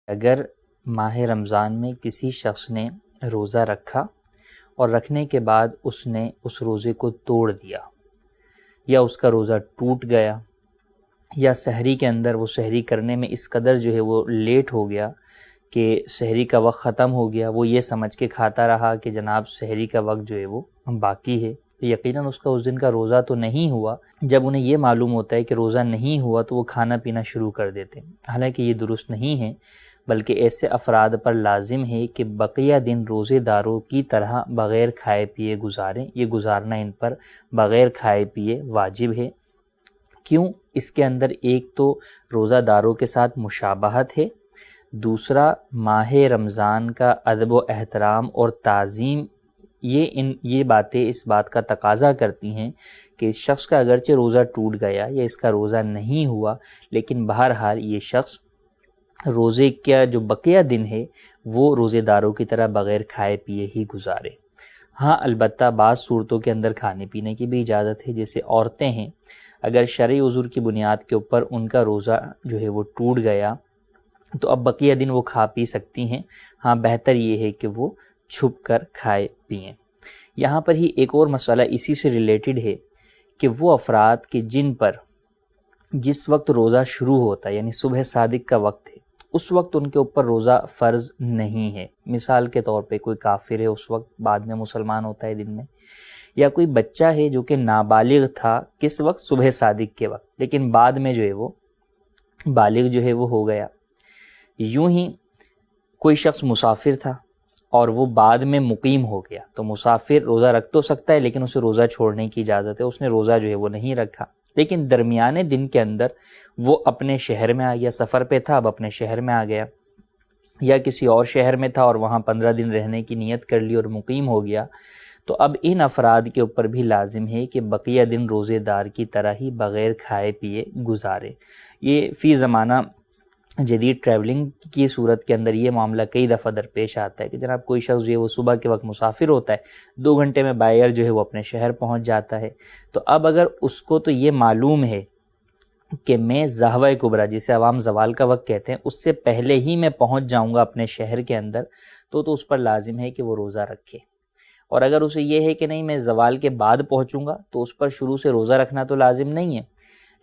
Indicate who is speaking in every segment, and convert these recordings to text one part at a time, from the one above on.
Speaker 1: اگر ماہ رمضان میں کسی شخص نے روزہ رکھا اور رکھنے کے بعد اس نے اس روزے کو توڑ دیا، یا اس کا روزہ ٹوٹ گیا، یا سحری کے اندر وہ سحری کرنے میں اس قدر جو ہے وہ لیٹ ہو گیا کہ سحری کا وقت ختم ہو گیا، وہ یہ سمجھ کے کھاتا رہا کہ جناب سحری کا وقت جو ہے وہ باقی ہے، تو یقیناً اس کا اس دن کا روزہ تو نہیں ہوا۔ جب انہیں یہ معلوم ہوتا ہے کہ روزہ نہیں ہوا تو وہ کھانا پینا شروع کر دیتے ہیں، حالانکہ یہ درست نہیں ہے، بلکہ ایسے افراد پر لازم ہے کہ بقیہ دن روزے داروں کی طرح بغیر کھائے پیے گزاریں۔ یہ گزارنا ان پر بغیر کھائے پیے واجب ہے۔ کیوں؟ اس کے اندر ایک تو روزہ داروں کے ساتھ مشابہت ہے، دوسرا ماہ رمضان کا ادب و احترام اور تعظیم، یہ باتیں اس بات کا تقاضا کرتی ہیں کہ اس شخص کا اگرچہ روزہ ٹوٹ گیا یا اس کا روزہ نہیں ہوا، لیکن بہرحال یہ شخص روزے کا جو بقیہ دن ہے وہ روزے داروں کی طرح بغیر کھائے پیے ہی گزارے۔ ہاں البتہ بعض صورتوں کے اندر کھانے پینے کی بھی اجازت ہے، جیسے عورتیں ہیں، اگر شرعی عذر کی بنیاد کے اوپر ان کا روزہ جو ہے وہ ٹوٹ گیا تو اب بقیہ دن وہ کھا پی سکتی ہیں۔ ہاں بہتر یہ ہے کہ وہ چھپ کر کھائے پئیں۔ یہاں پر ہی ایک اور مسئلہ اسی سے ریلیٹڈ ہے کہ وہ افراد کہ جن پر جس وقت روزہ شروع ہوتا ہے، یعنی صبح صادق کا وقت ہے، اس وقت ان کے اوپر روزہ فرض نہیں ہے۔ مثال کے طور پہ کوئی کافر ہے، اس وقت بعد میں مسلمان ہوتا ہے دن میں، یا کوئی بچہ ہے جو کہ نابالغ تھا کس وقت؟ صبح صادق کے وقت، لیکن بعد میں جو ہے وہ بالغ جو ہے وہ ہو گیا۔ یوں ہی کوئی شخص مسافر تھا اور وہ بعد میں مقیم ہو گیا، تو مسافر روزہ رکھ تو سکتا ہے لیکن اسے روزہ چھوڑنے کی اجازت ہے، اس نے روزہ جو ہے وہ نہیں رکھا، لیکن درمیانے دن کے اندر وہ اپنے شہر میں آ گیا، سفر پہ تھا اب اپنے شہر میں آ گیا، یا کسی اور شہر میں تھا اور وہاں 15 دن رہنے کی نیت کر لی اور مقیم ہو گیا، تو اب ان افراد کے اوپر بھی لازم ہے کہ بقیہ دن روزے دار کی طرح ہی بغیر کھائے پیے گزارے۔ یہ فی زمانہ جدید ٹریولنگ کی صورت کے اندر یہ معاملہ کئی دفعہ درپیش آتا ہے کہ جناب کوئی شخص جو ہے وہ صبح کے وقت مسافر ہوتا ہے، 2 گھنٹے میں بائی ایئر جو ہے وہ اپنے شہر پہنچ جاتا ہے، تو اب اگر اس کو تو یہ معلوم ہے کہ میں ظہوہ کبریٰ جسے عوام زوال کا وقت کہتے ہیں اس سے پہلے ہی میں پہنچ جاؤں گا اپنے شہر کے اندر، تو اس پر لازم ہے کہ وہ روزہ رکھے۔ اور اگر اسے یہ ہے کہ نہیں میں زوال کے بعد پہنچوں گا تو اس پر شروع سے روزہ رکھنا تو لازم نہیں ہے،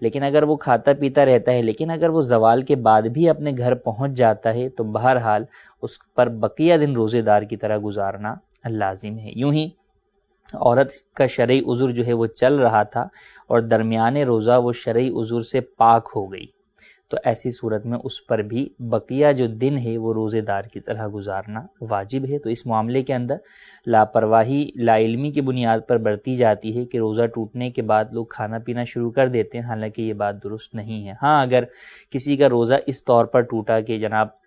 Speaker 1: لیکن اگر وہ کھاتا پیتا رہتا ہے، لیکن اگر وہ زوال کے بعد بھی اپنے گھر پہنچ جاتا ہے تو بہرحال اس پر بقیہ دن روزے دار کی طرح گزارنا لازم ہے۔ یوں ہی عورت کا شرعی عذر جو ہے وہ چل رہا تھا اور درمیان روزہ وہ شرعی عذر سے پاک ہو گئی، تو ایسی صورت میں اس پر بھی بقیہ جو دن ہے وہ روزے دار کی طرح گزارنا واجب ہے۔ تو اس معاملے کے اندر لاپرواہی لا علمی کی بنیاد پر برتی جاتی ہے کہ روزہ ٹوٹنے کے بعد لوگ کھانا پینا شروع کر دیتے ہیں، حالانکہ یہ بات درست نہیں ہے۔ ہاں اگر کسی کا روزہ اس طور پر ٹوٹا کہ جناب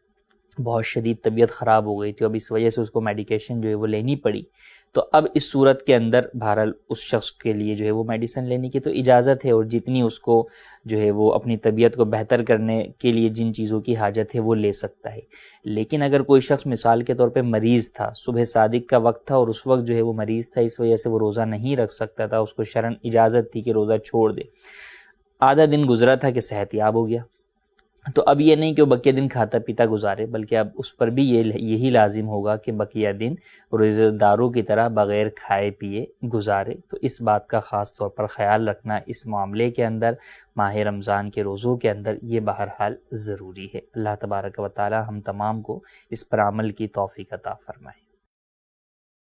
Speaker 1: بہت شدید طبیعت خراب ہو گئی تھی، اب اس وجہ سے اس کو میڈیکیشن جو ہے وہ لینی پڑی، تو اب اس صورت کے اندر بہرحال اس شخص کے لیے جو ہے وہ میڈیسن لینے کی تو اجازت ہے، اور جتنی اس کو جو ہے وہ اپنی طبیعت کو بہتر کرنے کے لیے جن چیزوں کی حاجت ہے وہ لے سکتا ہے۔ لیکن اگر کوئی شخص مثال کے طور پہ مریض تھا، صبح صادق کا وقت تھا اور اس وقت جو ہے وہ مریض تھا، اس وجہ سے وہ روزہ نہیں رکھ سکتا تھا، اس کو شرعاً اجازت تھی کہ روزہ چھوڑ دے، آدھا دن گزرا تھا کہ صحت یاب ہو گیا، تو اب یہ نہیں کہ وہ بقیہ دن کھاتا پیتا گزارے، بلکہ اب اس پر بھی یہی لازم ہوگا کہ بقیہ دن روزہ داروں کی طرح بغیر کھائے پیے گزارے۔ تو اس بات کا خاص طور پر خیال رکھنا اس معاملے کے اندر، ماہ رمضان کے روزوں کے اندر، یہ بہرحال ضروری ہے۔ اللہ تبارک و تعالی ہم تمام کو اس پر عمل کی توفیق عطا فرمائے۔